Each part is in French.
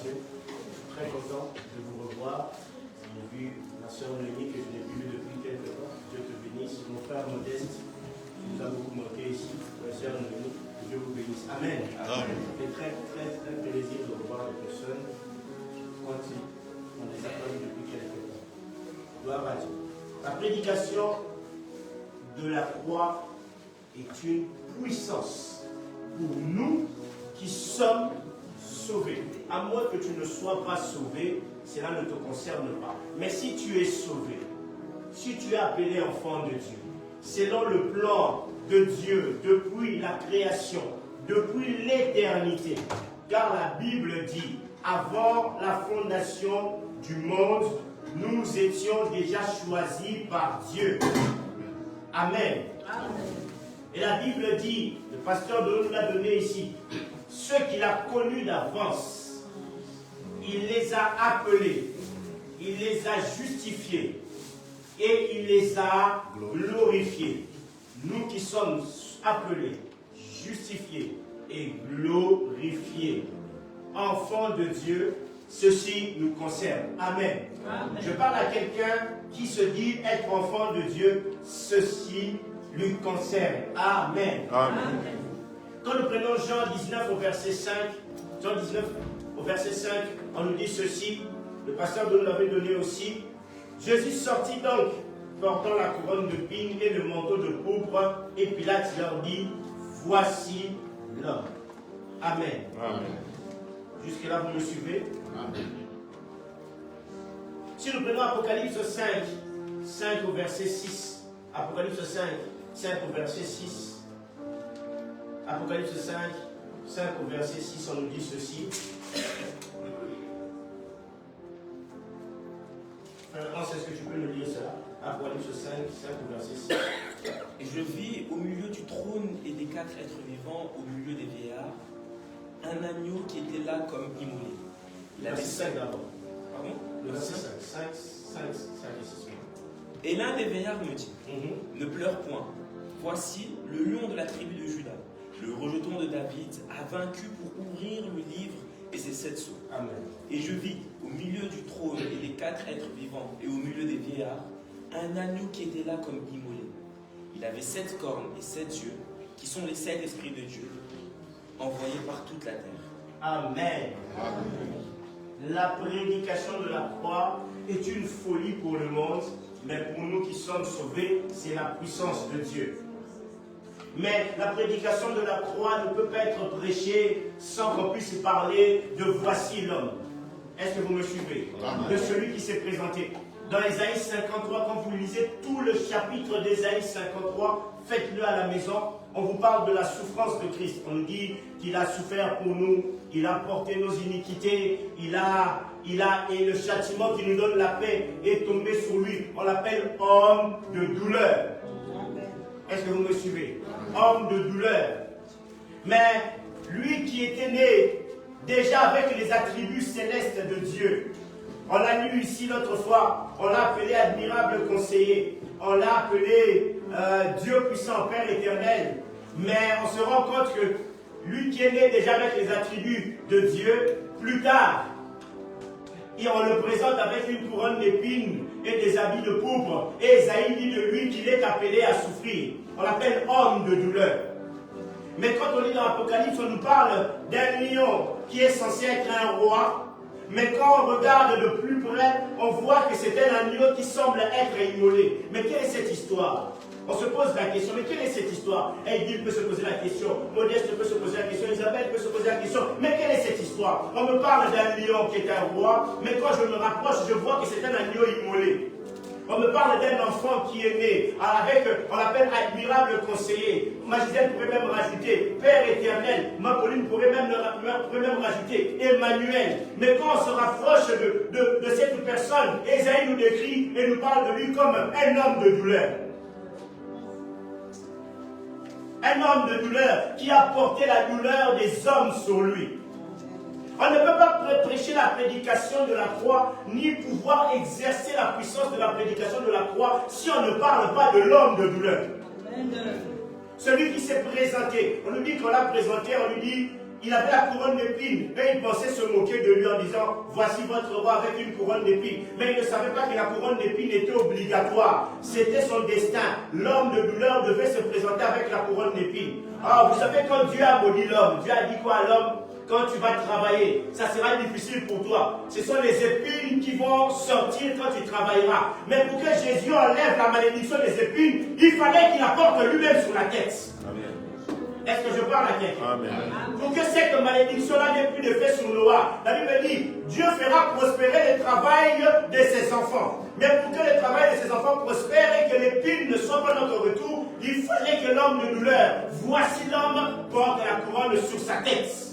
Dieu. Très content de vous revoir. J'ai vu ma soeur Noémie que je n'ai plus vue depuis quelques temps. Dieu te bénisse. Mon frère Modeste, qui nous a beaucoup manqué ici. Ma soeur Noémie, que Dieu vous bénisse. Amen. Amen. Ça fait très plaisir de revoir les personnes quand on les a pas vues depuis quelques temps. Gloire à Dieu. La prédication de la croix est une puissance pour nous qui sommes sauvés. À moins que tu ne sois pas sauvé, cela ne te concerne pas. Mais si tu es sauvé, si tu es appelé enfant de Dieu, selon le plan de Dieu depuis la création, depuis l'éternité, car la Bible dit, avant la fondation du monde, nous étions déjà choisis par Dieu. Amen. Amen. Et la Bible dit, le pasteur nous l'a donné ici, ceux qu'il a connus d'avance, il les a appelés, il les a justifiés et il les a glorifiés. Nous qui sommes appelés, justifiés et glorifiés, enfants de Dieu, ceci nous concerne. Amen. Amen. Je parle à quelqu'un qui se dit être enfant de Dieu, ceci lui concerne. Amen. Amen. Quand nous prenons Jean 19 au verset 5, Jean 19 au verset 5, on nous dit ceci, le pasteur nous l'avait donné aussi. Jésus sortit donc, portant la couronne d'épines et le manteau de pourpre, et Pilate leur dit, voici l'homme. Amen. Amen. Jusque-là, vous me suivez? Amen. Si nous prenons Apocalypse 5, 5 au verset 6, Apocalypse 5, 5 au verset 6, Apocalypse 5, 5 au verset 6, on nous dit ceci. Est-ce que tu peux nous lire cela? Apocalypse 5, 5 au verset 6. Et je vis au milieu du trône et des 4 êtres vivants, au milieu des vieillards, un agneau qui était là comme immolé. Il avait 5 d'abord. Pardon? Le verset 5 et 6. Et l'un des vieillards me dit, ne pleure point. Voici le lion de la tribu de Juda, le rejeton de David, a vaincu pour ouvrir le livre et ses 7 sceaux. Amen. Et je vis au milieu du trône et des 4 êtres vivants et au milieu des vieillards, un agneau qui était là comme immolé. Il avait 7 cornes et 7 yeux, qui sont les 7 esprits de Dieu, envoyés par toute la terre. Amen. Amen. La prédication de la croix est une folie pour le monde, mais pour nous qui sommes sauvés, c'est la puissance de Dieu. Mais la prédication de la croix ne peut pas être prêchée sans qu'on puisse parler de voici l'homme. Est-ce que vous me suivez? Amen. De celui qui s'est présenté. Dans Ésaïe 53, quand vous lisez tout le chapitre d'Ésaïe 53, faites-le à la maison. On vous parle de la souffrance de Christ. On nous dit qu'il a souffert pour nous, il a porté nos iniquités, et le châtiment qui nous donne la paix est tombé sur lui. On l'appelle homme de douleur. Est-ce que vous me suivez? Homme de douleur. Mais lui qui était né déjà avec les attributs célestes de Dieu, on l'a lu ici l'autre fois, on l'a appelé admirable conseiller, on l'a appelé Dieu puissant, Père éternel. Mais on se rend compte que lui qui est né déjà avec les attributs de Dieu, plus tard, et on le présente avec une couronne d'épines et des habits de pourpre. Et Esaïe dit de lui qu'il est appelé à souffrir. On l'appelle homme de douleur. Mais quand on lit dans l'Apocalypse, on nous parle d'un lion qui est censé être un roi. Mais quand on regarde de plus près, on voit que c'est un agneau qui semble être immolé. Mais quelle est cette histoire? On se pose la question, mais quelle est cette histoire? Edith peut se poser la question, Modeste peut se poser la question, Isabelle peut se poser la question, mais quelle est cette histoire? On me parle d'un lion qui est un roi, mais quand je me rapproche, je vois que c'est un agneau immolé. On me parle d'un enfant qui est né, avec, on l'appelle admirable conseiller. Ma Gisèle pourrait même rajouter Père éternel. Ma Pauline pourrait même rajouter Emmanuel. Mais quand on se rapproche de cette personne, Esaïe nous décrit et nous parle de lui comme un homme de douleur. Un homme de douleur qui a porté la douleur des hommes sur lui. On ne peut pas prêcher la prédication de la croix, ni pouvoir exercer la puissance de la prédication de la croix si on ne parle pas de l'homme de douleur. Amen. Celui qui s'est présenté, on nous dit qu'on l'a présenté, on lui dit, il avait la couronne d'épines et il pensait se moquer de lui en disant voici votre roi avec une couronne d'épines. Mais il ne savait pas que la couronne d'épines était obligatoire. C'était son destin. L'homme de douleur devait se présenter avec la couronne d'épines. Alors vous savez, quand Dieu a maudit l'homme, Dieu a dit quoi à l'homme? Quand tu vas travailler, ça sera difficile pour toi. Ce sont les épines qui vont sortir quand tu travailleras. Mais pour que Jésus enlève la malédiction des épines, il fallait qu'il apporte lui-même sur la tête. Amen. Est-ce que je parle à quelqu'un? Amen. Pour que cette malédiction-là n'ait plus d'effet sur Noah, la Bible dit, Dieu fera prospérer le travail de ses enfants. Mais pour que le travail de ses enfants prospère et que l'épine ne soit pas notre retour, il fallait que l'homme de douleur, voici l'homme, porte la couronne sur sa tête.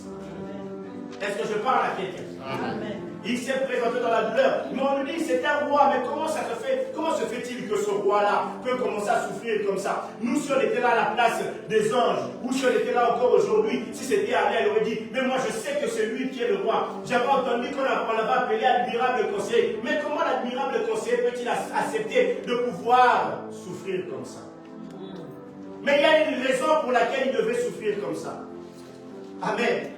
Est-ce que je parle à quelqu'un? Amen. Il s'est présenté dans la douleur. Mais on nous dit c'est un roi. Mais comment ça se fait? Comment se fait-il que ce roi-là peut commencer à souffrir comme ça? Nous, si on était là à la place des anges, ou si on était là encore aujourd'hui, si c'était Alain, elle aurait dit mais moi je sais que c'est lui qui est le roi. J'avais entendu qu'on l'avait appelé admirable conseiller. Mais comment l'admirable conseiller peut-il accepter de pouvoir souffrir comme ça? Mais il y a une raison pour laquelle il devait souffrir comme ça. Amen.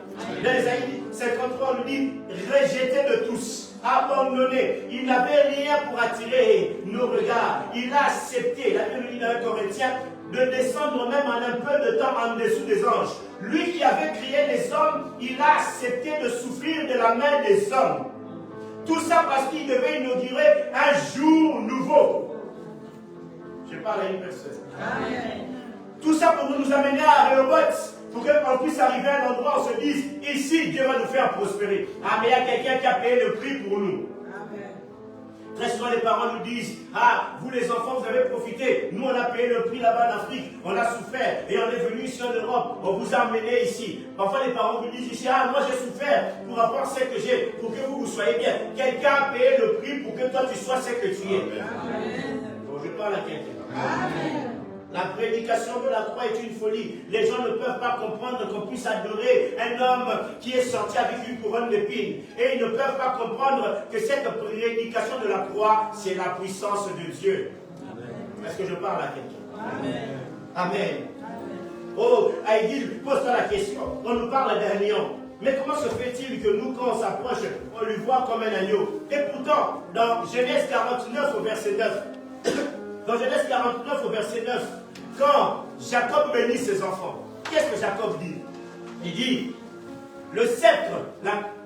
Dans Isaïe 53, on nous dit rejeté de tous, abandonné. Il n'avait rien pour attirer nos regards. Il a accepté, la Bible nous dit dans 1 Corinthiens, de descendre même en un peu de temps en dessous des anges. Lui qui avait créé les hommes, il a accepté de souffrir de la main des hommes. Tout ça parce qu'il devait inaugurer un jour nouveau. Je parle à une personne. Amen. Tout ça pour nous amener à Rehoboth. Pour qu'on puisse arriver à un endroit où on se dise, ici Dieu va nous faire prospérer. Ah, mais il y a quelqu'un qui a payé le prix pour nous. Amen. Très souvent les parents nous disent, ah, vous les enfants, vous avez profité. Nous, on a payé le prix là-bas en Afrique. On a souffert et on est venu ici en Europe. On vous a amené ici. Parfois les parents vous disent ici, ah, moi j'ai souffert pour avoir ce que j'ai, pour que vous soyez bien. Quelqu'un a payé le prix pour que toi tu sois ce que tu es. Amen. Bon, je parle à quelqu'un. Amen. La prédication de la croix est une folie. Les gens ne peuvent pas comprendre qu'on puisse adorer un homme qui est sorti avec une couronne d'épines. Et ils ne peuvent pas comprendre que cette prédication de la croix, c'est la puissance de Dieu. Est-ce que je parle à quelqu'un? Amen. Amen. Oh, Aïdil, pose-toi la question. On nous parle d'un lion. Mais comment se fait-il que nous, quand on s'approche, on lui voit comme un agneau? Et pourtant, dans Genèse 49 au verset 9, dans Genèse 49 au verset 9, quand Jacob bénit ses enfants, qu'est-ce que Jacob dit? Il dit, le sceptre,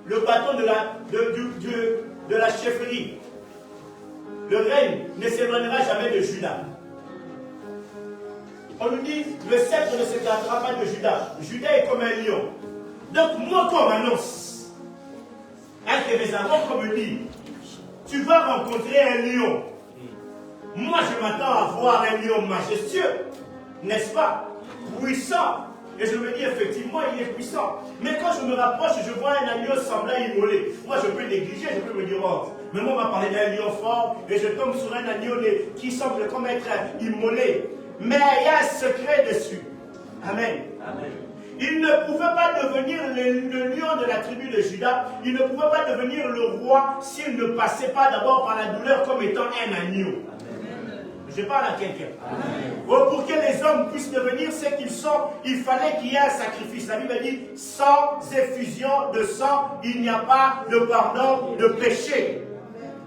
le bâton de la chefferie, le règne ne s'éloignera jamais de Juda. On nous dit, le sceptre ne s'éloignera pas de Juda. Juda est comme un lion. Donc moi comme annonce, un de mes enfants comme me dit, tu vas rencontrer un lion. Moi, je m'attends à voir un lion majestueux, n'est-ce pas? Puissant. Et je me dis, effectivement, il est puissant. Mais quand je me rapproche, je vois un agneau semblable immolé. Moi, je peux négliger, je peux me dire, oh, mais moi, on m'a parlé d'un lion fort, et je tombe sur un agneau qui semble comme être immolé. Mais il y a un secret dessus. Amen. Amen. Il ne pouvait pas devenir le lion de la tribu de Juda. Il ne pouvait pas devenir le roi s'il ne passait pas d'abord par la douleur comme étant un agneau. Je parle à quelqu'un. Oh, pour que les hommes puissent devenir ce qu'ils sont, il fallait qu'il y ait un sacrifice. La Bible dit, sans effusion de sang, il n'y a pas de pardon de péché.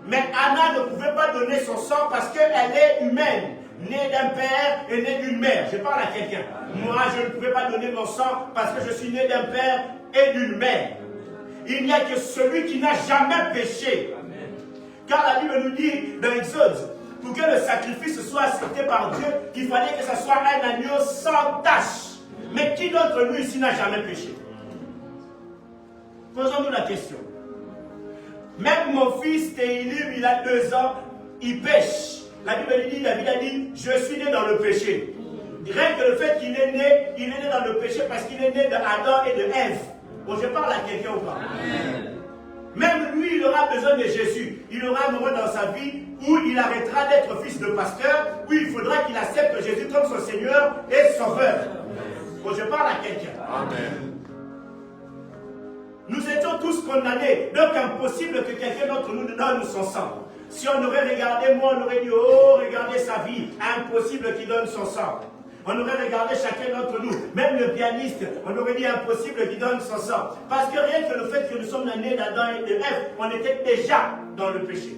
Mais Anna ne pouvait pas donner son sang parce qu'elle est humaine, née d'un père et née d'une mère. Je parle à quelqu'un. Moi, je ne pouvais pas donner mon sang parce que je suis né d'un père et d'une mère. Il n'y a que celui qui n'a jamais péché. Car la Bible nous dit dans Exode, pour que le sacrifice soit accepté par Dieu, il fallait que ce soit un agneau sans tache. Mais qui d'entre nous ici n'a jamais péché? Posons-nous la question. Même mon fils Théilim, il a 2 ans, il pêche. La Bible dit, David a dit, je suis né dans le péché. Rien que le fait qu'il est né dans le péché parce qu'il est né d'Adam et de Ève. Bon, je parle à quelqu'un ou pas? Amen. Même lui, il aura besoin de Jésus. Il aura un moment dans sa vie où il arrêtera d'être fils de pasteur, où il faudra qu'il accepte Jésus comme son Seigneur et Sauveur. Bon, je parle à quelqu'un. Amen. Nous étions tous condamnés, donc impossible que quelqu'un d'entre nous donne son sang. Si on aurait regardé moi, on aurait dit, oh, regardez sa vie, impossible qu'il donne son sang. On aurait regardé chacun d'entre nous, même le pianiste, on aurait dit impossible qu'il donne son sang. Parce que rien que le fait que nous sommes nés d'Adam et de Ève, on était déjà dans le péché.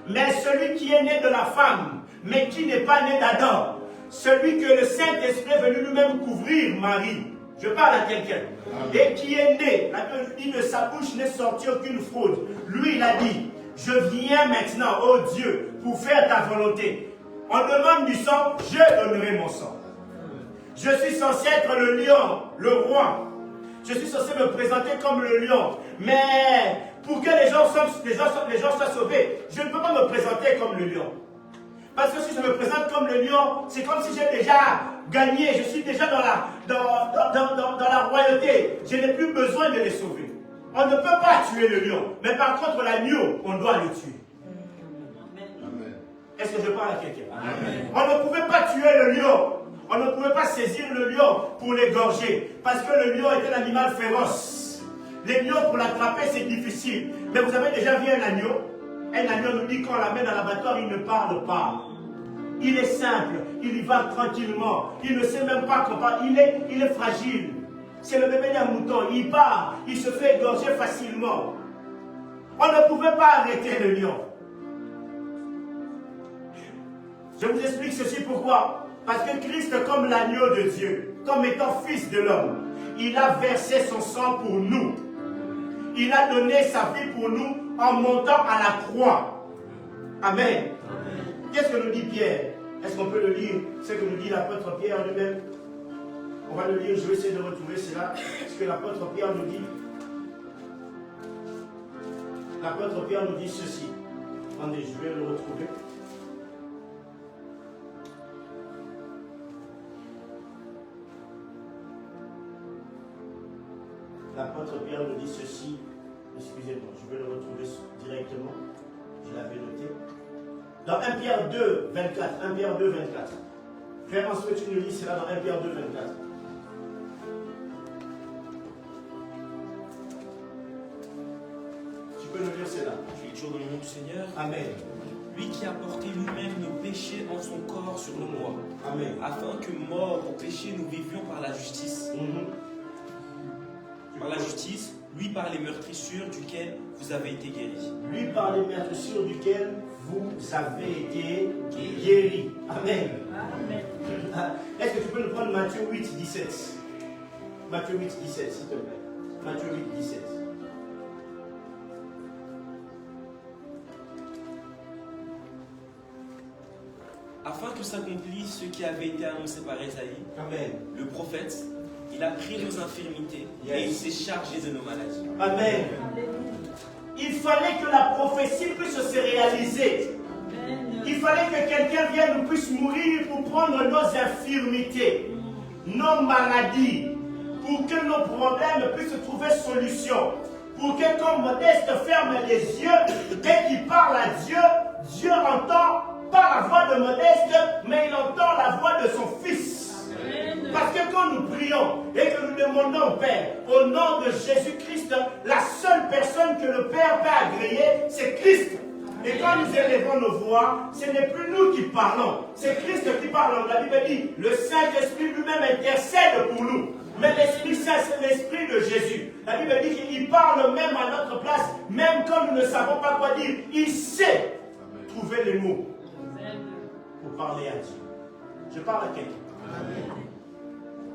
Mais celui qui est né de la femme, mais qui n'est pas né d'Adam, celui que le Saint-Esprit est venu lui-même couvrir, Marie, je parle à quelqu'un, et qui est né, la Bible dit de sa bouche n'est sorti aucune fraude. Lui, il a dit, je viens maintenant, ô Dieu, pour faire ta volonté. On demande du sang, je donnerai mon sang. Je suis censé être le lion, le roi. Je suis censé me présenter comme le lion. Mais pour que les gens soient sauvés, je ne peux pas me présenter comme le lion. Parce que si je me présente comme le lion, c'est comme si j'ai déjà gagné. Je suis déjà dans la royauté. Je n'ai plus besoin de les sauver. On ne peut pas tuer le lion. Mais par contre, l'agneau, on doit le tuer. Est-ce que je parle à quelqu'un? On ne pouvait pas tuer le lion. On ne pouvait pas saisir le lion pour l'égorger. Parce que le lion est un animal féroce. Les lions, pour l'attraper, c'est difficile. Mais vous avez déjà vu un agneau? Un agneau nous dit qu'on l'amène dans l'abattoir, il ne parle pas. Il est simple, il y va tranquillement. Il ne sait même pas comment. Il est fragile. C'est le bébé d'un mouton. Il part, il se fait égorger facilement. On ne pouvait pas arrêter le lion. Je vous explique ceci pourquoi. Parce que Christ, comme l'agneau de Dieu, comme étant fils de l'homme, il a versé son sang pour nous. Il a donné sa vie pour nous en montant à la croix. Amen. Qu'est-ce que nous dit Pierre? Est-ce qu'on peut le lire? Ce que nous dit l'apôtre Pierre lui-même. On va le lire, je vais essayer de retrouver cela. Ce que l'apôtre Pierre nous dit. L'apôtre Pierre nous dit ceci. Attendez, je vais le retrouver. L'apôtre Pierre nous dit ceci. Excusez-moi, je vais le retrouver directement. Je l'avais noté. Dans 1 Pierre 2, 24. 1 Pierre 2, 24. Frère, en ce que tu nous lis cela dans 1 Pierre 2, 24. Tu peux nous lire cela. Je lis toujours dans le nom du Seigneur. Amen. Lui qui a porté lui-même nos péchés en son corps sur le bois. Amen. Afin que, morts au péché, nous vivions par la justice. Par la justice, lui par les meurtrissures duquel vous avez été guéris. Lui par les meurtrissures duquel vous avez été guéris. Amen. Amen. Est-ce que tu peux nous prendre Matthieu 8, 17? Matthieu 8, 17, s'il te plaît. Matthieu 8, 17. Afin que s'accomplisse ce qui avait été annoncé par Esaïe, Amen. Le prophète, il a pris nos infirmités et il s'est chargé de nos maladies. Amen. Il fallait que la prophétie puisse se réaliser. Il fallait que quelqu'un vienne, nous puisse mourir pour prendre nos infirmités, nos maladies, pour que nos problèmes puissent trouver solution. Pour que quand Modeste ferme les yeux et qu'il parle à Dieu, Dieu entend pas la voix de Modeste, mais il entend la voix de son fils. Parce que quand nous prions et que nous demandons au Père, au nom de Jésus-Christ, la seule personne que le Père peut agréer, c'est Christ. Et quand nous élevons nos voix, ce n'est plus nous qui parlons, c'est Christ qui parle. La Bible dit, le Saint-Esprit lui-même intercède pour nous. Mais l'Esprit Saint, c'est l'Esprit de Jésus. La Bible dit qu'il parle même à notre place, même quand nous ne savons pas quoi dire. Il sait trouver les mots pour parler à Dieu. Je parle à quelqu'un.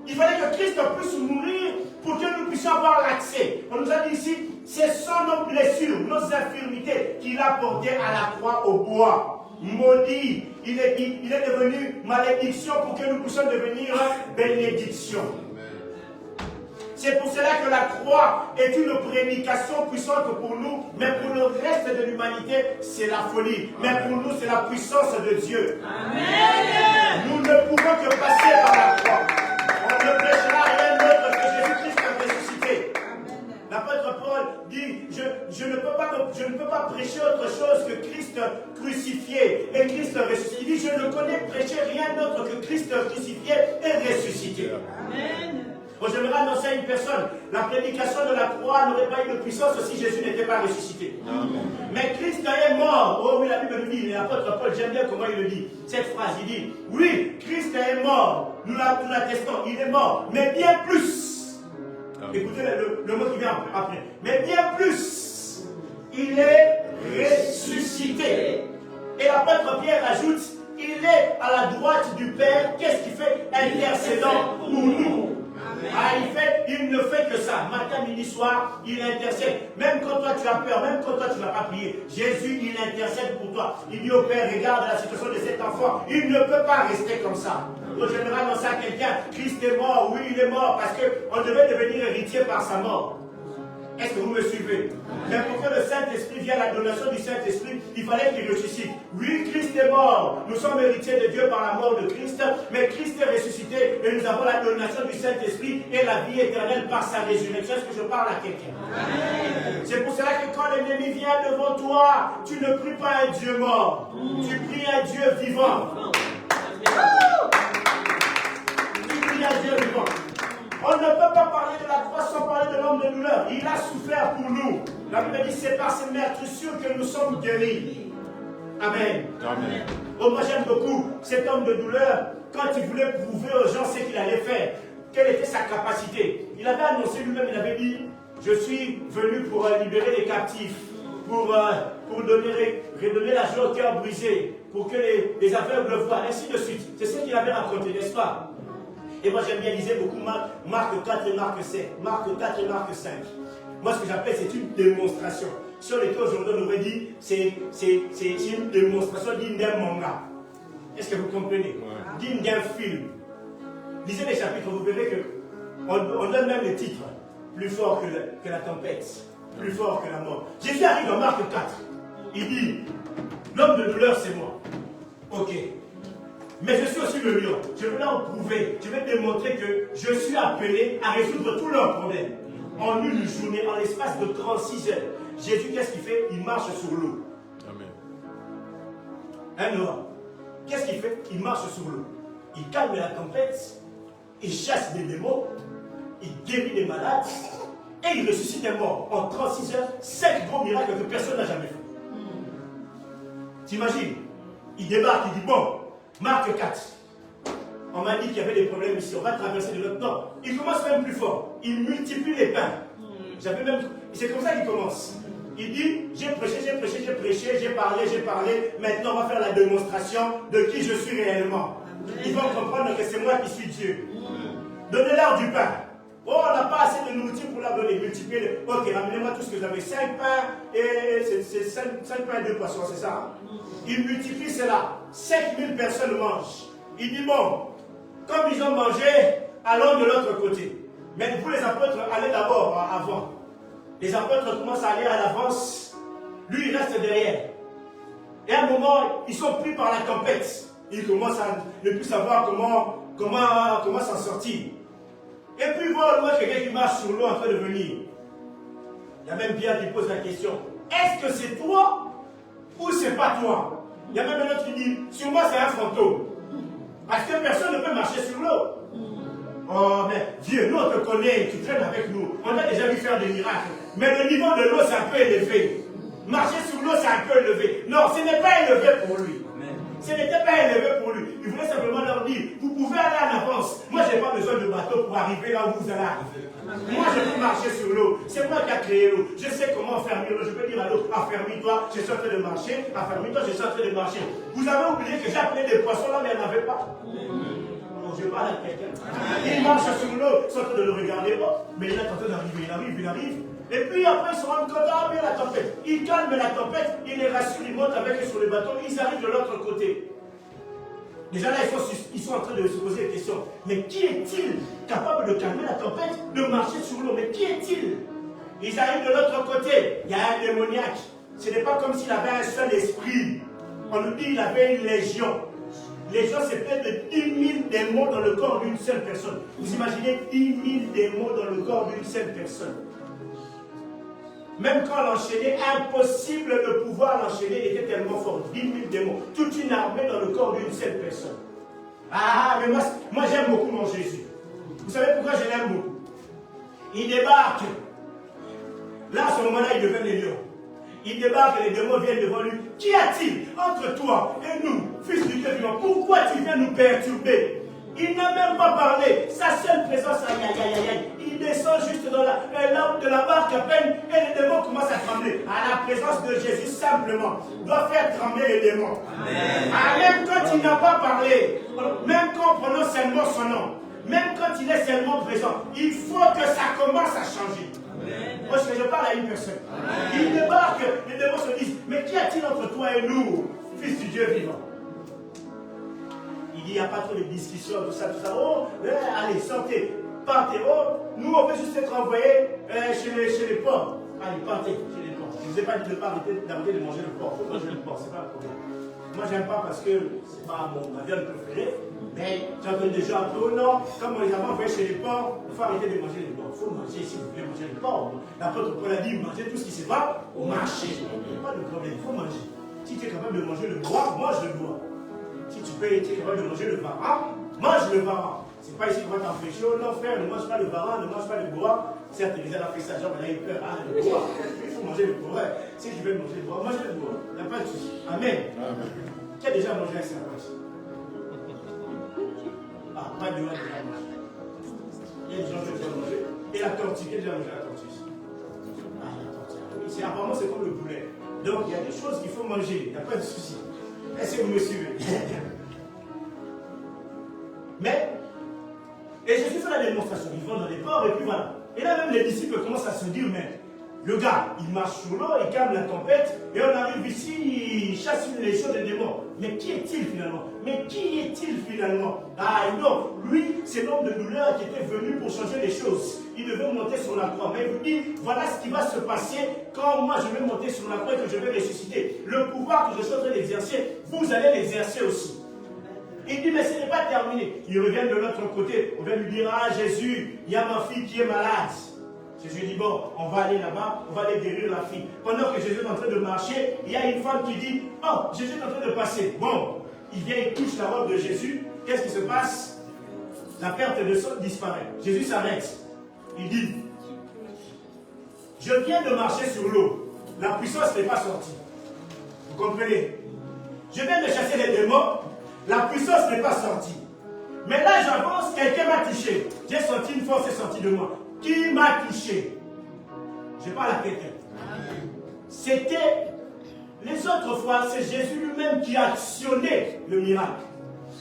Il fallait que Christ puisse mourir pour que nous puissions avoir l'accès. On nous a dit ici, ce sont nos blessures, nos infirmités qu'il a portées à la croix au bois. Maudit, il est devenu malédiction pour que nous puissions devenir bénédiction. C'est pour cela que la croix est une prédication puissante pour nous, mais pour le reste de l'humanité, c'est la folie. Mais pour nous, c'est la puissance de Dieu. Amen. Nous ne pouvons que passer par la croix. On ne prêchera rien d'autre que Jésus-Christ a ressuscité. L'apôtre Paul dit, je ne peux pas prêcher autre chose que Christ crucifié et Christ ressuscité. Il dit, je ne connais prêcher rien d'autre que Christ crucifié et ressuscité. Amen. Bon, j'aimerais annoncer à une personne, la prédication de la croix n'aurait pas eu de puissance si Jésus n'était pas ressuscité. Mais Christ est mort. Oh oui, la Bible nous dit, l'apôtre Paul, j'aime bien comment il le dit, cette phrase, il dit, oui, Christ est mort, nous l'attestons, il est mort, mais bien plus. Écoutez le mot qui vient après. Mais bien plus, il est ressuscité. Et l'apôtre Pierre ajoute, il est à la droite du Père. Qu'est-ce qu'il fait? Intercédant pour nous. Ah, il ne fait que ça. Matin, midi, soir, il intercède. Même quand toi tu as peur, même quand toi tu n'as pas prié, Jésus, il intercède pour toi. Il dit au Père, regarde la situation de cet enfant. Il ne peut pas rester comme ça. Donc je vais annoncer à quelqu'un, Christ est mort. Oui, il est mort parce qu'on devait devenir héritier par sa mort. Est-ce que vous me suivez? Mais pour que le Saint-Esprit vienne à la donation du Saint-Esprit, il fallait qu'il ressuscite. Oui, Christ est mort. Nous sommes héritiers de Dieu par la mort de Christ, mais Christ est ressuscité et nous avons la donation du Saint-Esprit et la vie éternelle par sa résurrection. Est-ce que je parle à quelqu'un? C'est pour cela que quand l'ennemi vient devant toi, tu ne pries pas un Dieu mort. Tu pries un Dieu vivant. Tu pries un Dieu vivant. On ne peut pas parler de la croix sans parler de l'homme de douleur. Il a souffert pour nous. La Bible dit, c'est par ses meurtrissures que nous sommes guéris. Amen. Amen. Oh, moi j'aime beaucoup cet homme de douleur. Quand il voulait prouver aux gens ce qu'il allait faire, quelle était sa capacité. Il avait annoncé lui-même, il avait dit, je suis venu pour libérer les captifs, pour redonner la joie au cœur brisé, pour que les aveugles voient, ainsi de suite. C'est ce qu'il avait raconté, n'est-ce pas? Et moi j'aime bien liser beaucoup Marc 4 et Marc 7. Marc 4 et Marc 5. Moi ce que j'appelle c'est une démonstration. Si on était aujourd'hui, on aurait dit c'est une démonstration digne d'un manga. Est-ce que vous comprenez? Digne d'un film. Lisez les chapitres, vous verrez qu'on donne même les titres. Plus fort que la tempête. Plus fort que la mort. Jésus arrive dans Marc 4. Il dit, l'homme de douleur c'est moi. Ok. Mais je suis aussi le lion. Je vais leur prouver, je vais démontrer que je suis appelé à résoudre tous leurs problèmes. En une journée, en l'espace de 36 heures. Jésus, qu'est-ce qu'il fait? Il marche sur l'eau. Amen. Hein, Noah? Qu'est-ce qu'il fait? Il marche sur l'eau. Il calme la tempête, il chasse des démons, il guérit des malades, et il ressuscite des morts. En 36 heures, 5 gros miracles que personne n'a jamais fait. T'imagines? Il débarque, il dit, bon, Marc 4. On m'a dit qu'il y avait des problèmes ici. On va traverser de l'autre temps. Il commence même plus fort. Il multiplie les pains. C'est comme ça qu'il commence. Il dit, j'ai prêché, j'ai parlé. Maintenant, on va faire la démonstration de qui je suis réellement. Ils vont comprendre que c'est moi qui suis Dieu. Donnez-leur du pain. Oh, on n'a pas assez de nourriture pour leur donner. Multipliez. Ok, ramenez-moi tout ce que vous avez. 5 pains et c'est 5 pains et 2 poissons, c'est ça? Il multiplie cela. 5000 personnes mangent. Il dit, bon, comme ils ont mangé, allons de l'autre côté. Mais vous, les apôtres, allez d'abord avant. Les apôtres commencent à aller à l'avance. Lui, il reste derrière. Et à un moment, ils sont pris par la tempête. Ils commencent à ne plus savoir comment s'en sortir. Et puis, ils voient au loin quelqu'un qui marche sur l'eau en train de venir. Il y a même Pierre qui pose la question. Est-ce que c'est toi ou c'est pas toi? Il y a même un autre qui dit, sur moi c'est un fantôme. Parce que personne ne peut marcher sur l'eau. Oh, mais Dieu, nous on te connaît, tu traînes avec nous. On a déjà vu faire des miracles. Mais le niveau de l'eau c'est un peu élevé. Marcher sur l'eau c'est un peu élevé. Non, ce n'est pas élevé pour lui. Ce n'était pas élevé pour lui. Il voulait simplement leur dire, vous pouvez aller en avance. Moi, je n'ai pas besoin de bateau pour arriver là où vous allez arriver. Moi, je peux marcher sur l'eau. C'est moi qui ai créé l'eau. Je sais comment fermer l'eau. Je peux dire à l'eau, affermis-toi, je suis en train de marcher. Affermis-toi, je suis en train de marcher. Vous avez oublié que j'ai appelé des poissons là, mais il n'y en avait pas. Donc, je parle à quelqu'un. Il marche sur l'eau, ils sont en train de le regarder. Oh, mais il est en train d'arriver. Il arrive. Et puis après, ils se rendent compte, ah, bien la tempête. Ils calment la tempête, ils les rassurent, ils montent avec eux sur le bateau, ils arrivent de l'autre côté. Déjà là, ils sont en train de se poser des questions. Mais qui est-il capable de calmer la tempête, de marcher sur l'eau? Mais qui est-il? Ils arrivent de l'autre côté. Il y a un démoniaque. Ce n'est pas comme s'il avait un seul esprit. On nous dit qu'il avait une légion. Légion, c'est peut-être de 10 000 démons dans le corps d'une seule personne. Vous imaginez 10 000 démons dans le corps d'une seule personne. Même quand on l'enchaînait, impossible de pouvoir l'enchaîner, il était tellement fort. 10 000 démons. Toute une armée dans le corps d'une seule personne. Ah, mais moi j'aime beaucoup mon Jésus. Vous savez pourquoi je l'aime beaucoup? Il débarque. Là, à ce moment-là, il devient les lions. Il débarque et les démons viennent devant lui. Qu'y a-t-il entre toi et nous, fils du Dieu vivant? Pourquoi tu viens nous perturber? Il n'a même pas parlé. Sa seule présence, aïe, aïe, aïe, aïe, il descend juste dans la lampe de la barque à peine et les démons commencent à trembler. À la présence de Jésus, simplement, doit faire trembler les démons. Même quand il n'a pas parlé, même quand on prononce seulement son nom, même quand il est seulement présent, il faut que ça commence à changer. Parce que je parle à une personne. Il débarque, les démons se disent, mais qu'y a-t-il entre toi et nous, fils du Dieu vivant? Il dit, il n'y a pas trop de discussions, tout ça. Oh, allez, sortez, partez. Oh, nous, on peut juste être envoyés chez les porcs. Allez, partez chez les porcs. Je ne vous ai pas dit de ne pas arrêter de manger le porc. Il faut manger le porc, c'est pas le problème. Moi, j'aime pas parce que c'est pas ma viande préférée. Mais j'entends des gens un peu, non, comme on les a envoyés chez les porcs, il faut arrêter de manger les porcs. Il faut manger, si vous voulez manger les porcs. L'apôtre Paul a dit, mangez tout ce qui se va au marché. Il n'y a pas de problème, il faut manger. Si tu es capable de manger le bois, mange le bois. Si tu es capable de manger le varan, mange le varan. C'est pas ici qu'on va t'empêcher, oh non frère, ne mange pas le varan, ne mange pas le bois. Certes, Elisa a fait ça, genre, elle a eu peur, ah, le bois. Il faut manger le bois. Si je veux manger le bois, mange le bois. Il n'y a pas de souci. Amen. Qui a déjà mangé un serpent? Ah, pas de loi déjà mangé. Il y a des gens qui ont déjà mangé. Et la tortue, qui a déjà mangé la tortue? Ah, la tortue. Apparemment, c'est comme le poulet. Donc, il y a des choses qu'il faut manger. Il n'y a pas de souci. Est-ce que vous me suivez? Mais, et Jésus fait la démonstration. Ils vont dans les ports et puis voilà. Et là, même les disciples commencent à se dire, mais le gars, il marche sur l'eau, il calme la tempête, et on arrive ici, il chasse une légion de démons. Mais qui est-il finalement? Mais qui est-il finalement? Ah non, lui, c'est l'homme de douleur qui était venu pour changer les choses. Il devait monter sur la croix. Mais il vous dit, voilà ce qui va se passer quand moi je vais monter sur la croix et que je vais ressusciter. Le pouvoir que je suis en train d'exercer, vous allez l'exercer aussi. Il dit, mais ce n'est pas terminé. Il revient de l'autre côté. On va lui dire, ah Jésus, il y a ma fille qui est malade. Jésus dit, bon, on va aller là-bas, on va aller guérir la fille. Pendant que Jésus est en train de marcher, il y a une femme qui dit, oh, Jésus est en train de passer. Bon, il vient, il touche la robe de Jésus. Qu'est-ce qui se passe? La perte de sang disparaît. Jésus s'arrête. Il dit, je viens de marcher sur l'eau. La puissance n'est pas sortie. Vous comprenez? Je viens de chasser les démons. La puissance n'est pas sortie. Mais là, j'avance, quelqu'un m'a touché. J'ai senti une force est sortie de moi. Qui m'a touché? Je parle à quelqu'un. C'était, les autres fois, c'est Jésus lui-même qui a actionné le miracle.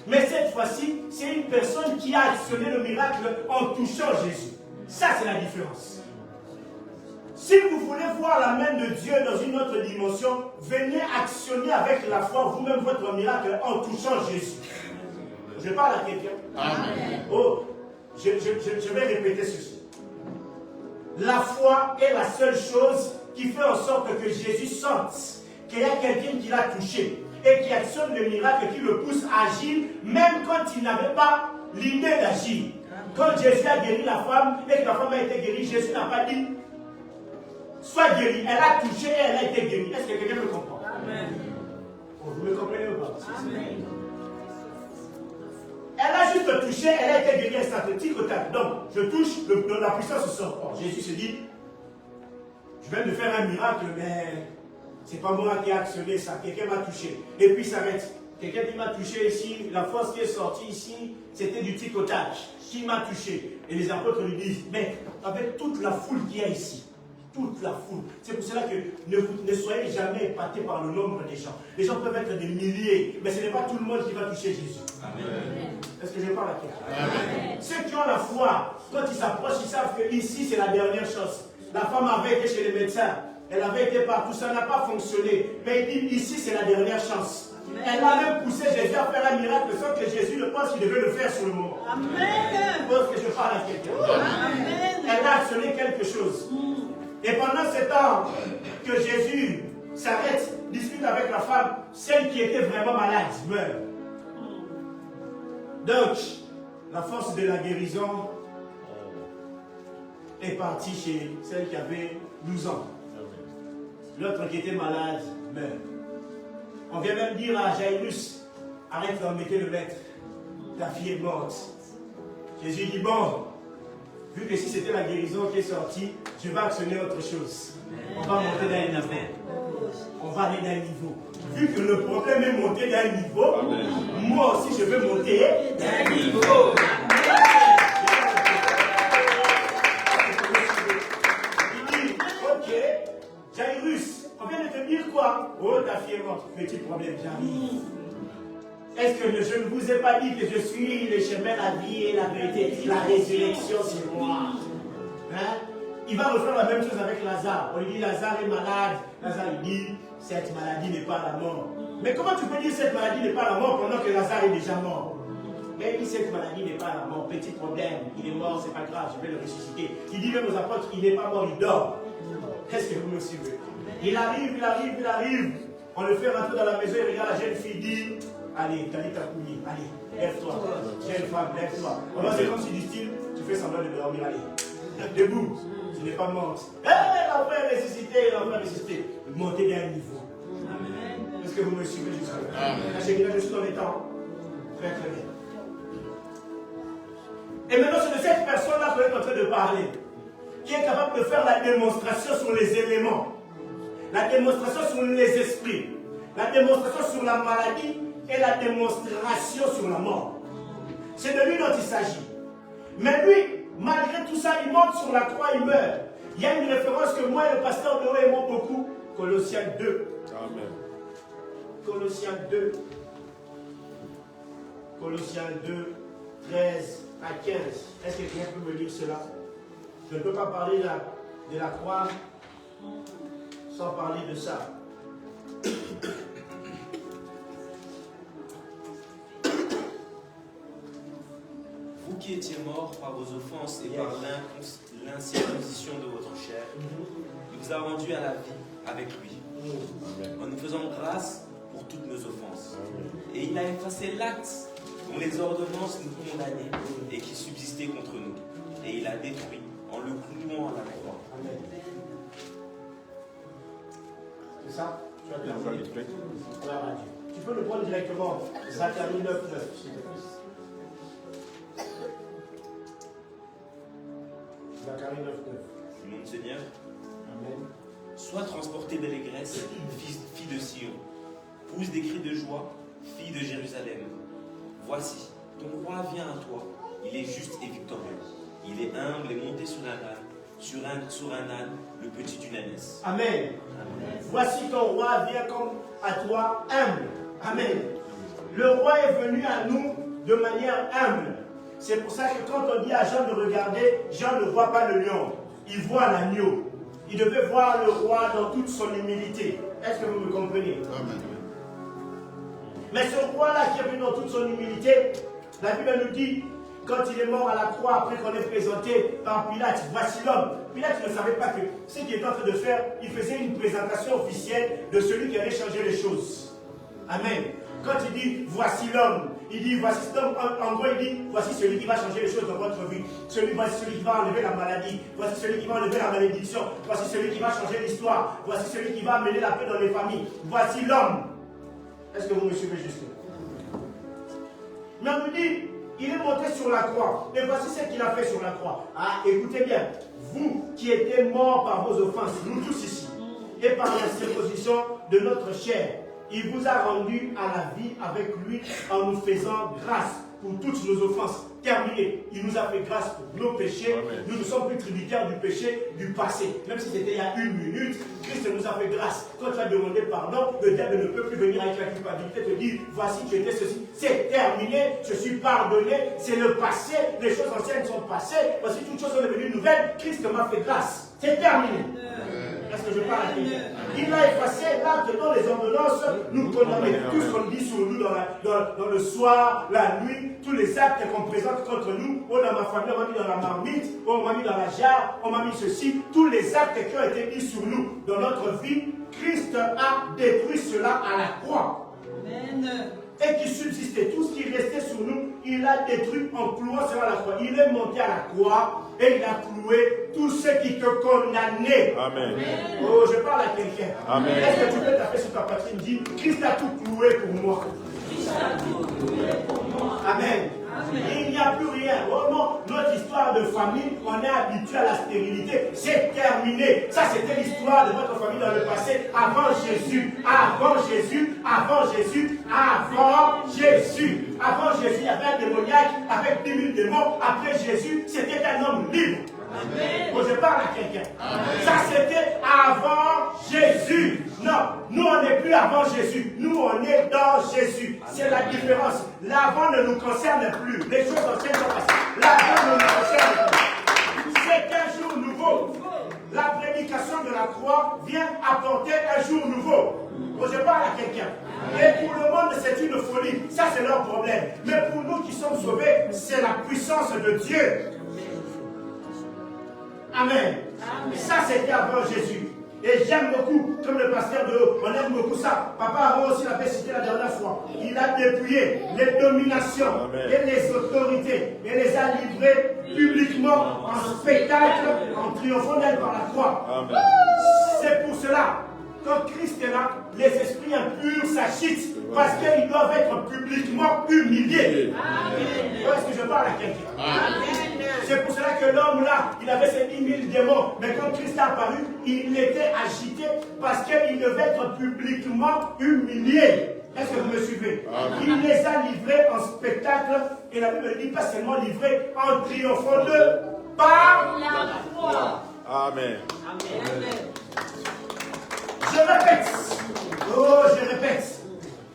Mais cette fois-ci, c'est une personne qui a actionné le miracle en touchant Jésus. Ça, c'est la différence. Si vous voulez voir la main de Dieu dans une autre dimension, venez actionner avec la foi vous-même votre miracle en touchant Jésus. Je parle à quelqu'un. Amen. Oh, je vais répéter ceci. La foi est la seule chose qui fait en sorte que Jésus sente qu'il y a quelqu'un qui l'a touché et qui actionne le miracle qui le pousse à agir même quand il n'avait pas l'idée d'agir. Quand Jésus a guéri la femme et que la femme a été guérie, Jésus n'a pas dit sois guérie. Elle a touché et elle a été guérie. Est-ce que quelqu'un me comprend? Amen. Vous me comprenez ou pas? Amen. Elle a juste touché, elle a été guérie instantanément. Donc, je touche, la puissance sort. Or, Jésus se dit, je viens de faire un miracle, mais c'est pas moi qui ai actionné ça. Quelqu'un m'a touché. Et puis, ça s'arrête. Quelqu'un qui m'a touché ici, la force qui est sortie ici, c'était du tic-au-tac. Qui m'a touché? Et les apôtres lui disent, mais avec toute la foule qu'il y a ici, toute la foule. C'est pour cela que ne soyez jamais épatés par le nombre des gens. Les gens peuvent être des milliers, mais ce n'est pas tout le monde qui va toucher Jésus. Amen. Est-ce que je parle à quelqu'un? Ceux qui ont la foi, quand ils s'approchent, ils savent que ici c'est la dernière chose. La femme avait été chez les médecins, elle avait été partout, ça n'a pas fonctionné. Mais il dit ici c'est la dernière chance. Elle a même poussé Jésus à faire un miracle sans que Jésus ne pense qu'il devait le faire sur le moment. Amen. Parce que je parle à quelqu'un. Amen. Elle a actionné quelque chose. Et pendant ce temps que Jésus s'arrête, discute avec la femme, celle qui était vraiment malade meurt. Donc, la force de la guérison est partie chez celle qui avait 12 ans. L'autre qui était malade meurt. On vient même dire à Jairus, arrête d'embêter le maître, ta fille est morte. Jésus dit, bon, vu que si c'était la guérison qui est sortie, je vais actionner autre chose. On va monter d'un niveau. On va aller d'un niveau. Vu que le problème est monté d'un niveau, moi aussi je vais monter d'un niveau. Il dit, ok, Jairus, on vient de te dire quoi? Oh, ta fille est morte. Petit problème, j'arrive. Est-ce que je ne vous ai pas dit que je suis le chemin, la vie et la vérité, la résurrection, c'est moi? Hein? Il va refaire la même chose avec Lazare. On lui dit, Lazare est malade. Lazare, il dit, cette maladie n'est pas la mort. Mais comment tu peux dire cette maladie n'est pas la mort pendant que Lazare est déjà mort? Mais il dit, cette maladie n'est pas la mort. Petit problème, il est mort, c'est pas grave, je vais le ressusciter. Il dit même aux apôtres, il n'est pas mort, il dort. Est-ce que vous me suivez? Il arrive. On le fait rentrer dans la maison, il regarde la jeune fille, dit, allez, Talita Koumi, allez, lève-toi. Jeune femme, lève-toi. Alors c'est comme si du style, tu fais semblant de dormir, allez. Debout, tu n'es pas morte. L'enfant est ressuscité, Montez d'un niveau. Est-ce que vous me suivez jusqu'à là? Je suis dans les temps. Très très bien. Et maintenant, c'est de cette personne-là qu'on est en train de parler, qui est capable de faire la démonstration sur les éléments, la démonstration sur les esprits, la démonstration sur la maladie et la démonstration sur la mort. C'est de lui dont il s'agit. Mais lui, malgré tout ça, il monte sur la croix, il meurt. Il y a une référence que moi et le pasteur Noé aimons beaucoup, Colossiens 2. Amen. Colossiens 2. Colossiens 2, 13 à 15. Est-ce que quelqu'un peut me lire cela? Je ne peux pas parler de la croix sans parler de ça. Vous qui étiez morts par vos offenses et par l'incirconcision de votre chair, il vous a rendus à la vie avec lui, en nous faisant grâce pour toutes nos offenses. Et il a effacé l'acte dont les ordonnances nous condamnaient et qui subsistait contre nous. Et il a détruit en le clouant à la croix. Amen. C'est ça? Tu as bien fait. Gloire à Dieu. Tu peux le prendre directement. Zacharie 9, 9, s'il te plaît. Zacharie 9, 9. Mon Seigneur, Amen. sois transporté d'allégresse, fille de Sion, pousse des cris de joie, fille de Jérusalem. Voici, ton roi vient à toi, il est juste et victorieux. Il est humble et monté sur un âne, sur un âne, le petit d'une ânesse. Amen. Amen. Voici ton roi vient comme à toi humble. Amen. Le roi est venu à nous de manière humble. C'est pour ça que quand on dit à Jean de regarder, Jean ne voit pas le lion, il voit l'agneau. Il devait voir le roi dans toute son humilité. Est-ce que vous me comprenez? Amen. Mais ce roi-là qui est venu dans toute son humilité, la Bible nous dit, quand il est mort à la croix, après qu'on ait présenté par Pilate, voici l'homme. Pilate ne savait pas que ce qu'il était en train de faire, il faisait une présentation officielle de celui qui allait changer les choses. Amen. Quand il dit, voici l'homme, il dit, voici cet homme, en gros, il dit, voici celui qui va changer les choses dans votre vie. Voici celui qui va enlever la maladie. Voici celui qui va enlever la malédiction. Voici celui qui va changer l'histoire. Voici celui qui va amener la paix dans les familles. Voici l'homme. Est-ce que vous me suivez jusque? Mais on nous dit, il est monté sur la croix. Et voici ce qu'il a fait sur la croix. Ah, écoutez bien. Vous qui étiez morts par vos offenses, nous tous ici, et par la circoncision de notre chair, il vous a rendus à la vie avec lui en nous faisant grâce pour toutes nos offenses. Terminé. Il nous a fait grâce pour nos péchés. Amen. Nous ne sommes plus tributaires du péché du passé. Même si c'était il y a une minute, Christ nous a fait grâce. Quand tu as demandé pardon, le diable ne peut plus venir avec la culpabilité te dire, voici tu étais ceci. C'est terminé, je suis pardonné, c'est le passé, les choses anciennes sont passées. Voici toutes choses sont devenues nouvelles. Christ m'a fait grâce. C'est terminé. Est-ce que je parle à quelqu'un? Il a effacé l'acte dont les ordonnances nous condamnaient. Tout ce qu'on dit sur nous dans le soir, la nuit, tous les actes qu'on présente contre nous. Oh, dans ma famille, on m'a mis dans la marmite, oh, on m'a mis dans la jarre, on m'a mis ceci. Tous les actes qui ont été mis sur nous dans notre vie, Christ a détruit cela à la croix. Amen. Et qui subsistait, tout ce qui restait sur nous, il a détruit en clouant cela à la croix. Il est monté à la croix et il a cloué tous ceux qui te condamnaient. Amen. Oh, je parle à quelqu'un. Est-ce que tu peux taper sur ta poitrine et dire, Christ a tout cloué pour moi. Christ a tout cloué pour moi. Amen. Amen. Il n'y a plus rien. Oh non, notre histoire l'histoire de famille, on est habitué à la stérilité. C'est terminé. Ça, c'était l'histoire de votre famille dans le passé, avant Jésus. Avant Jésus, avant Jésus, avant Jésus. Avant Jésus, il y avait un démoniaque avec 10 000 démons. Après Jésus, c'était un homme libre. Amen. Bon, je parle à quelqu'un. Ça, c'était avant Jésus. Non, nous, on n'est plus avant Jésus. Nous, on est dans Jésus. C'est la différence. L'avant ne nous concerne plus. Les choses anciennes sont passées. L'avant ne nous concerne plus. C'est un jour nouveau. La prédication de la croix vient apporter un jour nouveau. Bon, je parle à quelqu'un. Et pour le monde, c'est une folie. Ça, c'est leur problème. Mais pour nous qui sommes sauvés, c'est la puissance de Dieu. Amen. Amen. Ça, c'était avant Jésus. Et j'aime beaucoup, comme le pasteur de haut, on aime beaucoup ça. Papa Aaron aussi l'avait cité la dernière fois. Il a dépouillé les dominations et les autorités et les a livrées publiquement en spectacle, en triomphant d'elle par la croix. C'est pour cela, quand Christ est là, les esprits impurs s'agitent parce qu'ils doivent être publiquement humiliés. Est-ce que je parle à quelqu'un? C'est pour cela que l'homme là, il avait ses 10 000 démons. Mais quand Christ est apparu, il était agité parce qu'il devait être publiquement humilié. Est-ce que vous me suivez? Il les a livrés en spectacle. Et la Bible dit pas seulement livrés, en triomphant d'eux par la foi. Amen. Je répète. Oh, je répète.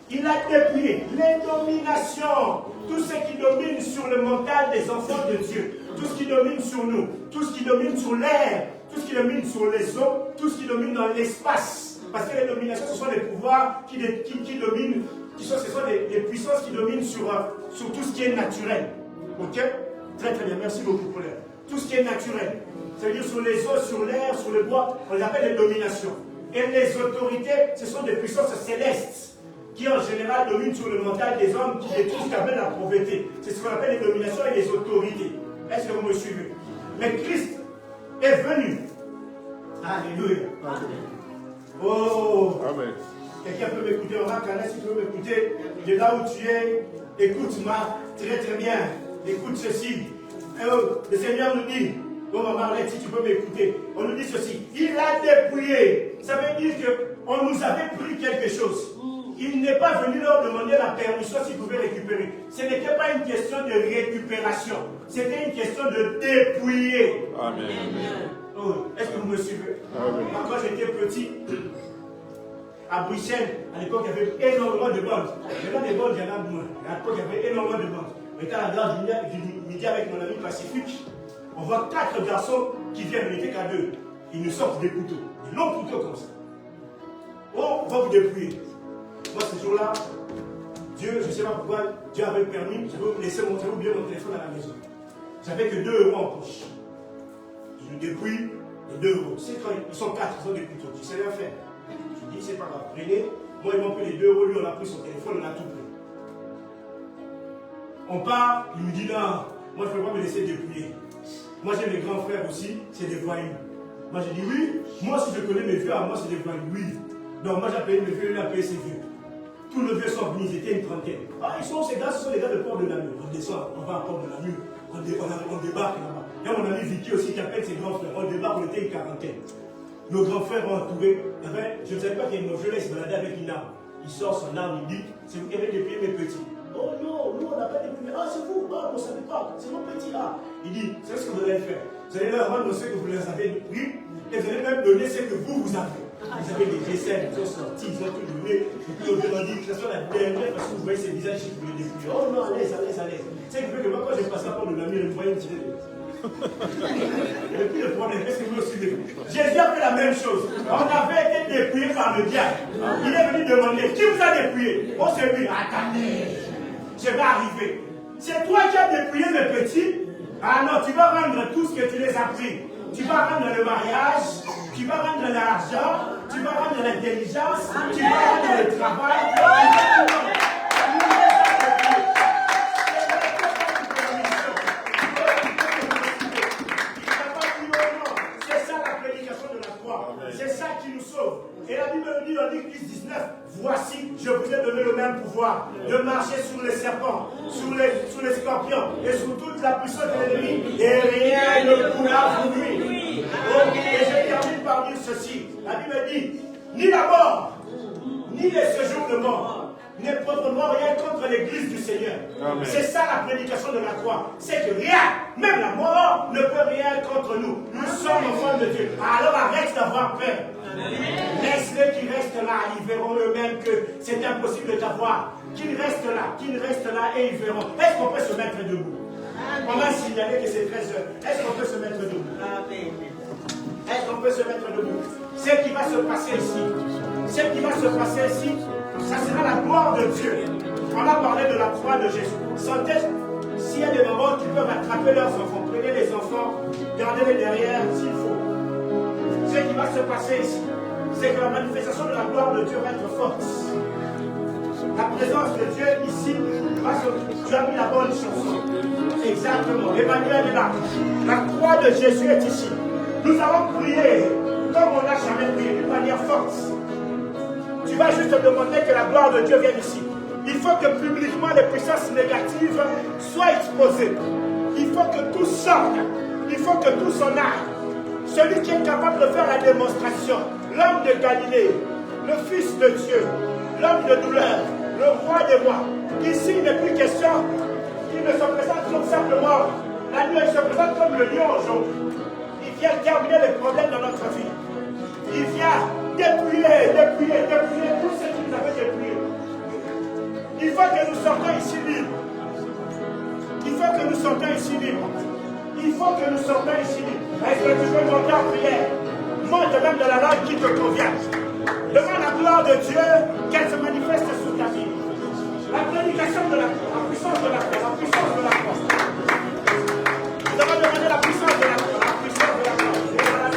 Il a dépouillé les dominations, tout ce qui domine sur le mental des enfants de Dieu, tout ce qui domine sur nous, tout ce qui domine sur l'air, tout ce qui domine sur les eaux, tout ce qui domine dans l'espace. Parce que les dominations, ce sont des pouvoirs qui dominent, ce sont des puissances qui dominent sur tout ce qui est naturel. Ok? Très très bien, merci beaucoup pour l'air. Tout ce qui est naturel, c'est-à-dire sur les eaux, sur l'air, sur le bois, on les appelle les dominations. Et les autorités, ce sont des puissances célestes qui en général dominent sur le mental des hommes, qui détruisent ce qu'on appelle la pauvreté. C'est ce qu'on appelle les dominations et les autorités. Est-ce que vous me suivez? Mais Christ est venu. Alléluia. Oh. Amen. Quelqu'un peut m'écouter, on va canner si tu veux m'écouter. De là où tu es, écoute-moi très très bien. Écoute ceci. Oh, le Seigneur nous dit, oh maman Arlette, si tu peux m'écouter, on nous dit ceci. Il a dépouillé. Ça veut dire qu'on nous avait pris quelque chose. Il n'est pas venu leur demander la permission s'ils pouvaient récupérer. Ce n'était pas une question de récupération. C'était une question de dépouiller. Amen. Oh, est-ce que vous me suivez? Amen. Quand j'étais petit, à Bruxelles, à l'époque, il y avait énormément de bandes. Maintenant, les bandes, il y en a moins. À l'époque, il y avait énormément de bandes. Mais à la gare du midi avec mon ami Pacifique, on voit 4 garçons qui viennent, on n'était qu'à 2. Ils nous sortent des couteaux, des longs couteaux comme ça. Oh, on va vous dépouiller. Moi, ce jour-là, Dieu, je ne sais pas pourquoi, Dieu avait permis, je vais vous laisser montrer bien mon téléphone à la maison. J'avais que 2 euros en poche. Je lui dépouille les 2 euros. C'est quand ils sont 4, ils ont des couteaux, tu sais rien faire. Je dis, c'est pas grave, prenez. Moi, ils m'ont pris les 2 euros, lui, on a pris son téléphone, on a tout pris. On part, il me dit, non, moi, je ne peux pas me laisser dépouiller. Moi, j'ai mes grands frères aussi, c'est des voyous. Moi, j'ai dit, oui, moi, si je connais mes vieux, à moi, c'est des voyous, oui. Donc, moi, j'ai payé mes vieux, lui a payé ses vieux. Tous nos vieux sont venus, ils étaient une trentaine. Ah, ces gars, ce sont les gars de Port de Namur. On descend, on va à Port de Namur, on débarque là-bas. Il y a mon ami Vicky aussi qui appelle ses grands frères. On débarque, on était une quarantaine. Nos grands frères ont entouré. Je ne savais pas qu'il y a une jeunesse se baladait avec une arme. Il sort son arme, il dit, c'est vous qui avez dépouillé mes petits. Oh non, nous on n'a pas dépouillé. Ah, c'est vous, ah, on ne savait pas, c'est nos petits là. Il dit, c'est ce que vous allez faire. Vous allez leur rendre ce que vous les avez pris et vous allez même donner ce que vous avez. Vous avez des essais, ils sont sortis, ils ont tout donné. Et puis on leur dit que ce soit la dernière parce que vous voyez ces visages qui vous les dépouillent. Oh non, à l'aise. C'est que moi, quand j'ai passé par le Namur, je me voyais me tirer des. Et puis le problème, est-ce que vous le suivez? Jésus a fait la même chose. On avait été dépouillé par le diable. Il est venu demander, qui vous a dépouillé? Oh, c'est lui. Attendez, je vais arriver. C'est toi qui as dépouillé mes petits? Ah non, tu vas rendre tout ce que tu les as pris. Tu vas rendre le mariage, tu vas rendre l'argent, tu vas rendre l'intelligence, tu vas rendre le travail. C'est ça la prédication de la croix. C'est ça qui nous sauve. Et la Bible dit dans Luc 19, voici, je vous ai donné le même pouvoir de marcher sur les serpents, sur les scorpions et sur toute la puissance de l'ennemi, et rien ne pourra vous nuire. Oh, et je termine par dire ceci. La Bible dit, ni la mort, ni les séjours de mort n'est proprement rien contre l'église du Seigneur. C'est ça la prédication de la croix. C'est que rien, même la mort, ne peut rien contre nous. Nous sommes enfants de Dieu. Alors arrête d'avoir peur. Laisse-les qui restent là, ils verront eux-mêmes que c'est impossible de t'avoir. Qu'ils restent là et ils verront. Est-ce qu'on peut se mettre debout? On va signaler que c'est 13 heures. Est-ce qu'on peut se mettre debout? Est-ce qu'on peut se mettre debout? Ce qui va se passer ici, ça sera la gloire de Dieu. On a parlé de la croix de Jésus. Sentez, s'il y a des mamans qui peuvent attraper leurs enfants, prenez les enfants, gardez-les derrière s'il faut. Ce qui va se passer ici, c'est que la manifestation de la gloire de Dieu va être forte. La présence de Dieu ici va se... Tu as mis la bonne chanson. Exactement. Emmanuel est là. La croix de Jésus est ici. Nous allons prier comme on n'a jamais prié, d'une manière forte. Tu vas juste demander que la gloire de Dieu vienne ici. Il faut que publiquement les puissances négatives soient exposées. Il faut que tout sorte. Il faut que tout s'en aille. Celui qui est capable de faire la démonstration, l'homme de Galilée, le Fils de Dieu, l'homme de douleur, le roi des rois. Ici, il n'est plus question qu'il ne se présente comme simplement la nuit, il se présente comme le lion au jour. Il vient terminer les problèmes de notre vie. Il vient dépouiller tout ce qui nous avait dépouillé. Il faut que nous sortons ici libres. Il faut que nous sortons ici libres. Il faut que nous sortons ici libres. Est-ce que tu peux monter en prière? Monte même de la langue qui te convient. Demande la gloire de Dieu qu'elle se manifeste sur ta vie. La prédication de la puissance de la foi, la puissance de la foi. Nous allons demander la puissance de la foi, la puissance de la foi. La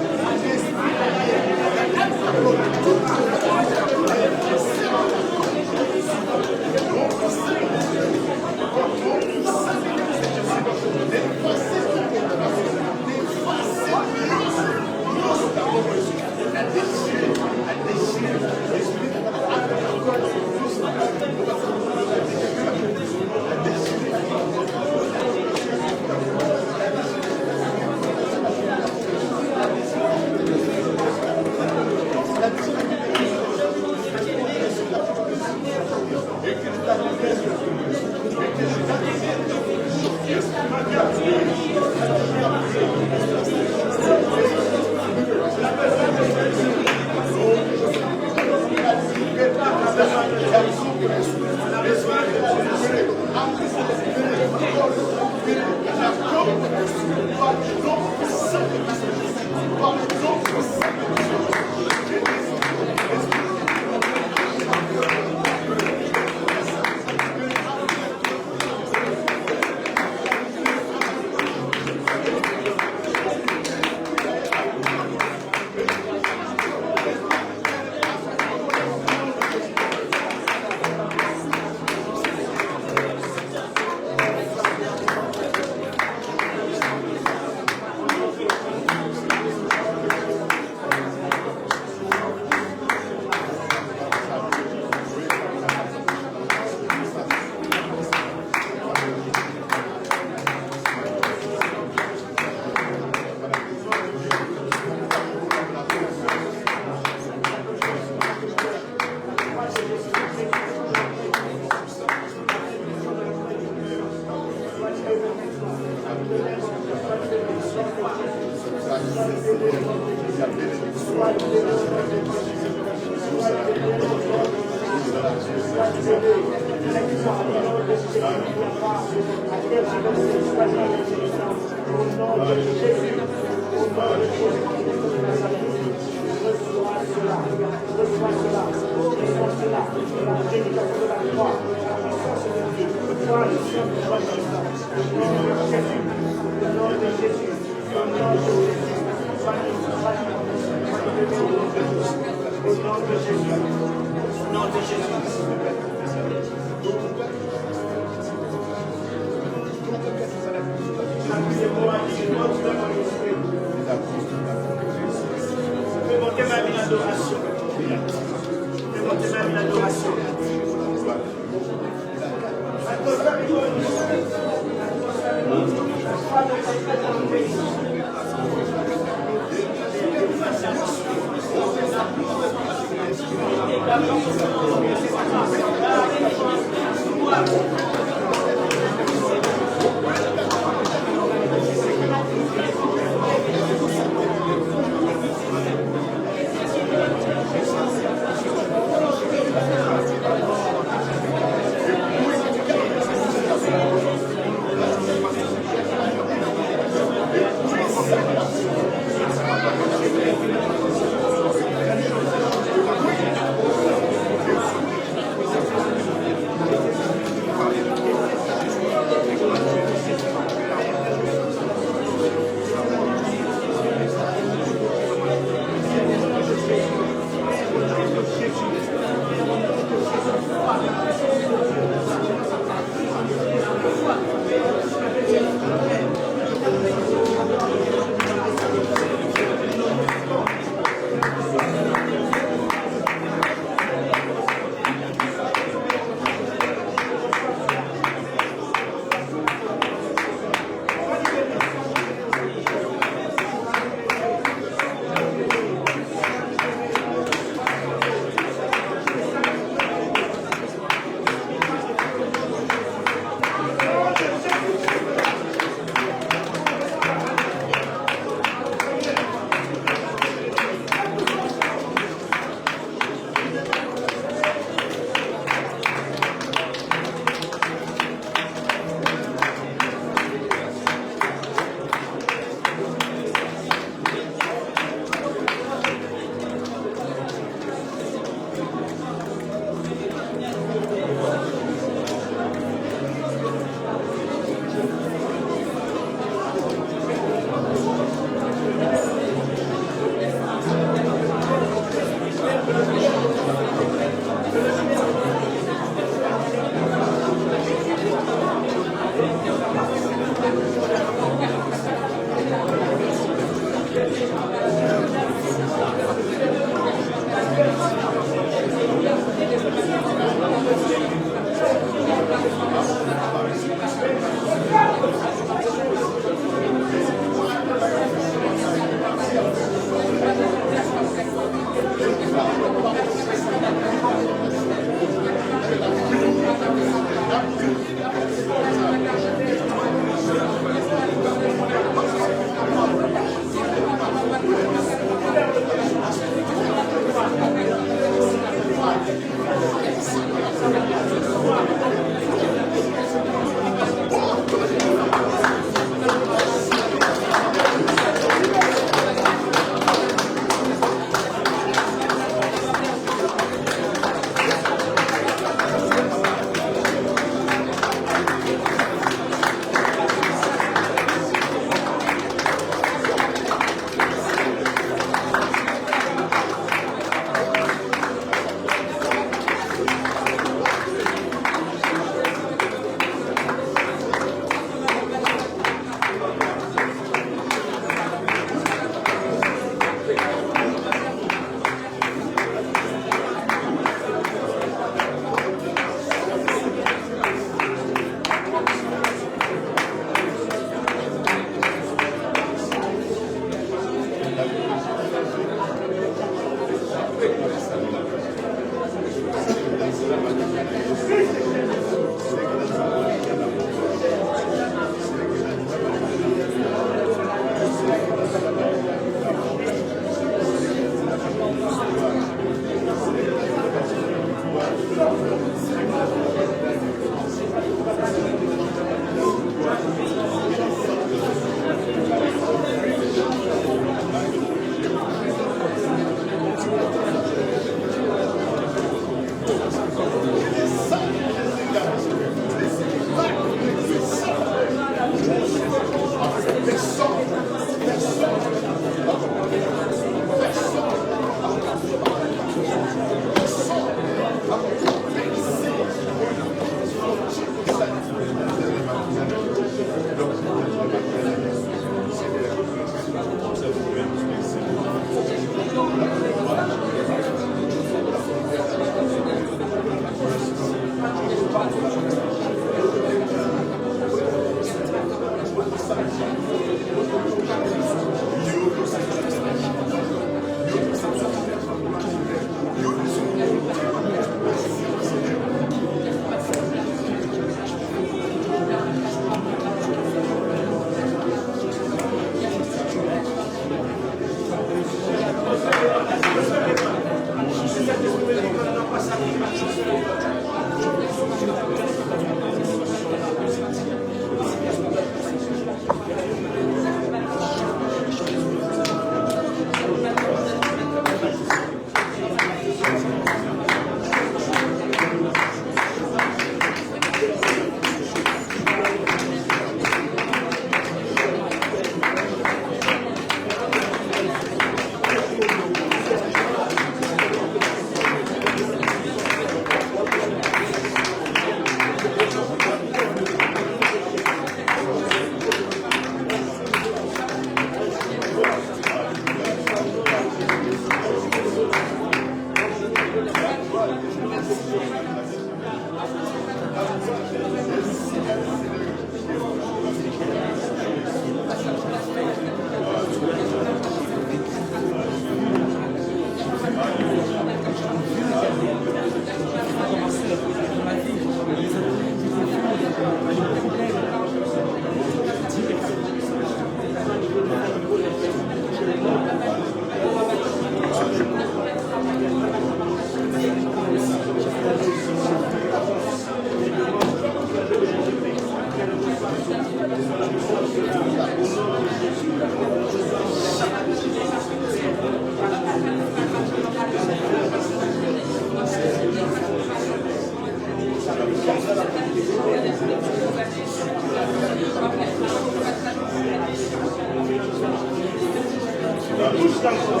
touche l'enfant.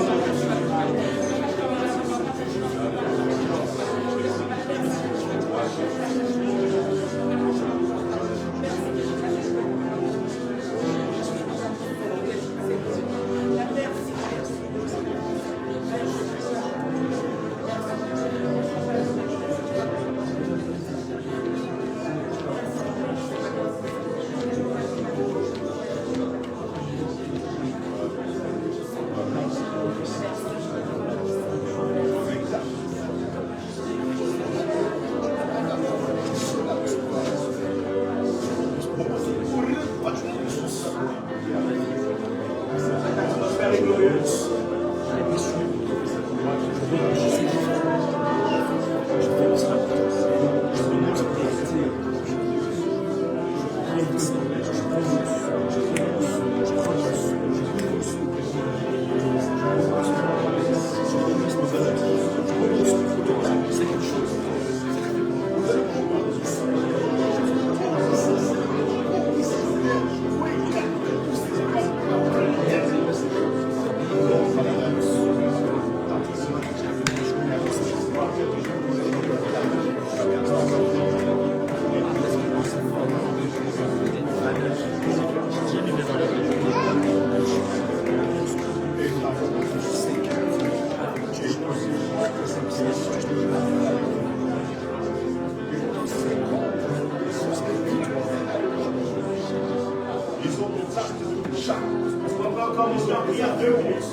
On va commencer en prière 2 minutes.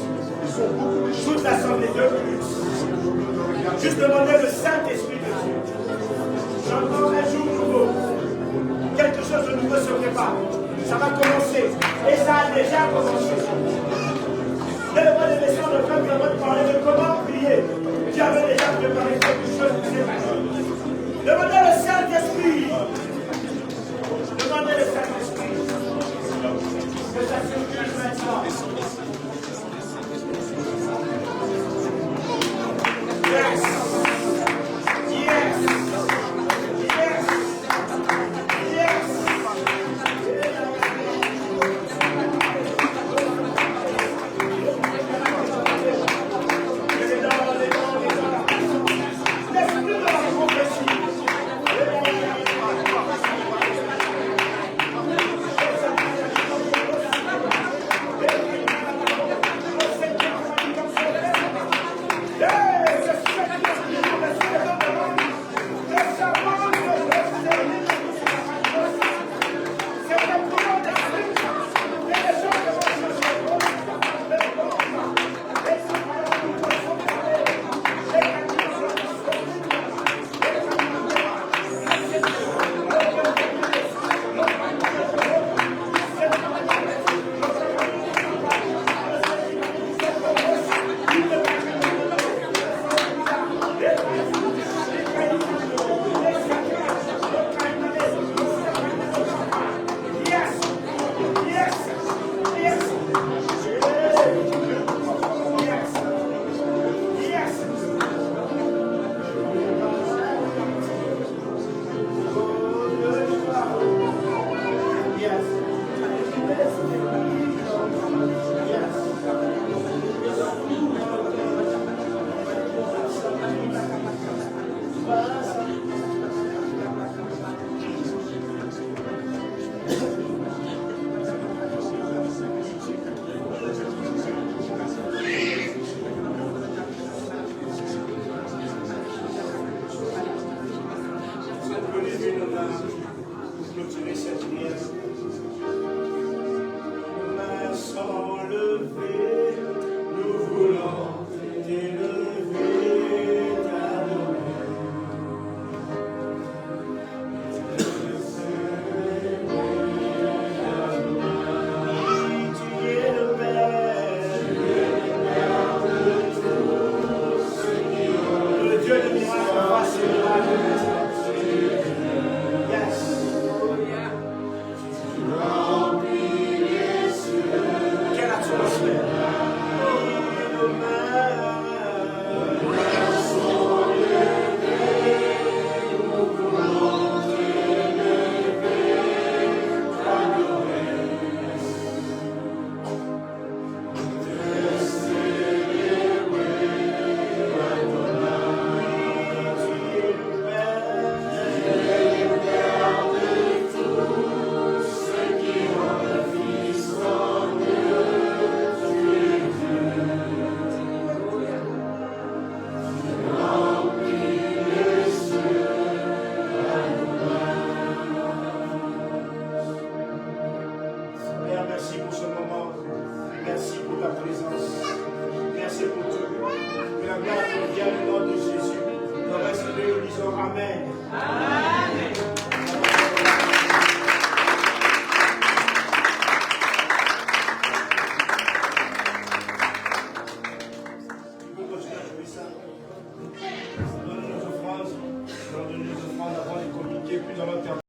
Toute l'assemblée 2 minutes. Juste demander le Saint-Esprit de Dieu. J'entends un jour nouveau. Quelque chose de nouveau se prépare. Ça va commencer. Et ça a déjà commencé. Ne pas les laisser de faire de parler de comment prier. Dieu avait déjà préparé quelque chose de plus. Demandez le Saint-Esprit. Demandez le Saint-Esprit. Que ça circule maintenant. Yes. Yes. Yes. Yes. L'esprit de la prophétie. sœurs, Amen. Amen. Tu peux continuer à jouer ça. Donne nos offrandes avant de communiquer, puis nous allons terminer.